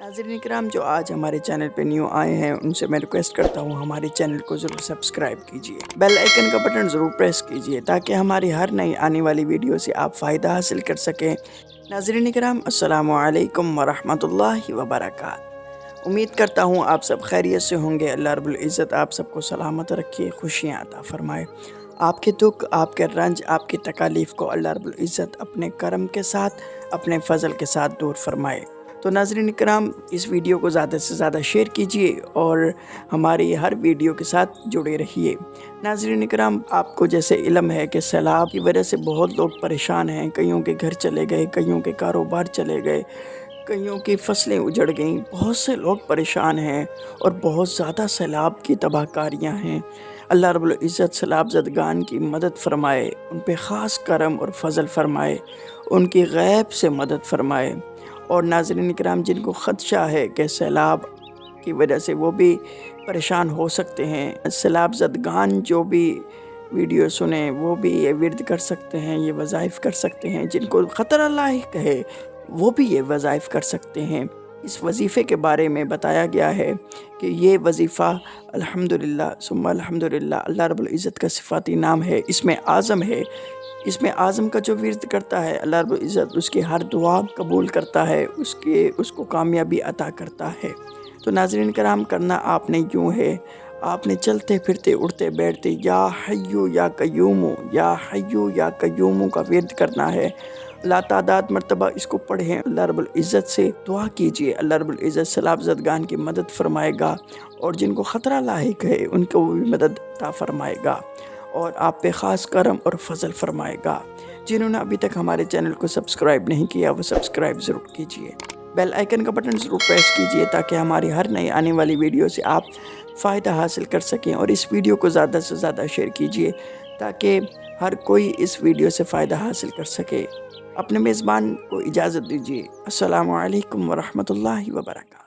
ناظرین کرام جو آج ہمارے چینل پہ نیو آئے ہیں ان سے میں ریکویسٹ کرتا ہوں ہمارے چینل کو ضرور سبسکرائب کیجئے، بیل آئیکن کا بٹن ضرور پریس کیجئے تاکہ ہماری ہر نئی آنے والی ویڈیو سے آپ فائدہ حاصل کر سکیں۔ ناظرین کرام السلام علیکم ورحمۃ اللہ وبرکاتہ۔ امید کرتا ہوں آپ سب خیریت سے ہوں گے۔ اللہ رب العزت آپ سب کو سلامت رکھے، خوشیاں عطا فرمائے۔ آپ کے دکھ، آپ کے رنج، آپ کی تکالیف کو اللہ رب العزت اپنے کرم کے ساتھ، اپنے فضل کے ساتھ دور فرمائے۔ تو ناظرین کرام اس ویڈیو کو زیادہ سے زیادہ شیئر کیجئے اور ہماری ہر ویڈیو کے ساتھ جڑے رہیے۔ ناظرین کرام آپ کو جیسے علم ہے کہ سیلاب کی وجہ سے بہت لوگ پریشان ہیں، کئیوں کے گھر چلے گئے، کئیوں کے کاروبار چلے گئے، کئیوں کی فصلیں اجڑ گئیں، بہت سے لوگ پریشان ہیں اور بہت زیادہ سیلاب کی تباہ کاریاں ہیں۔ اللہ رب العزت سیلاب زدگان کی مدد فرمائے، ان پہ خاص کرم اور فضل فرمائے، ان کی غیب سے مدد فرمائے۔ اور ناظرین کرام جن کو خدشہ ہے کہ سیلاب کی وجہ سے وہ بھی پریشان ہو سکتے ہیں، سیلاب زدگان جو بھی ویڈیو سنیں وہ بھی یہ ورد کر سکتے ہیں، یہ وظائف کر سکتے ہیں۔ جن کو خطرہ لاحق ہے وہ بھی یہ وظائف کر سکتے ہیں۔ اس وظیفے کے بارے میں بتایا گیا ہے کہ یہ وظیفہ الحمدللہ ثم الحمدللہ اللہ رب العزت کا صفاتی نام ہے، اس میں اعظم ہے۔ اس میں اعظم کا جو ورد کرتا ہے اللہ رب العزت اس کی ہر دعا قبول کرتا ہے، اس کو کامیابی عطا کرتا ہے۔ تو ناظرین کرام کرنا آپ نے یوں ہے، آپ نے چلتے پھرتے اٹھتے بیٹھتے یا حیو یا قیومو یا حیو یا قیومو کا ورد کرنا ہے۔ لاتعداد مرتبہ اس کو پڑھیں، اللہ رب العزت سے دعا کیجئے، اللہ رب العزت سیلاب زدگان کی مدد فرمائے گا اور جن کو خطرہ لاحق ہے ان کو بھی مدد عطا فرمائے گا اور آپ پہ خاص کرم اور فضل فرمائے گا۔ جنہوں نے ابھی تک ہمارے چینل کو سبسکرائب نہیں کیا وہ سبسکرائب ضرور کیجئے، بیل آئیکن کا بٹن ضرور پریس کیجئے تاکہ ہماری ہر نئی آنے والی ویڈیو سے آپ فائدہ حاصل کر سکیں، اور اس ویڈیو کو زیادہ سے زیادہ شیئر کیجئے تاکہ ہر کوئی اس ویڈیو سے فائدہ حاصل کر سکے۔ اپنے میزبان کو اجازت دیجیے۔ السلام علیکم ورحمۃ اللہ وبرکاتہ۔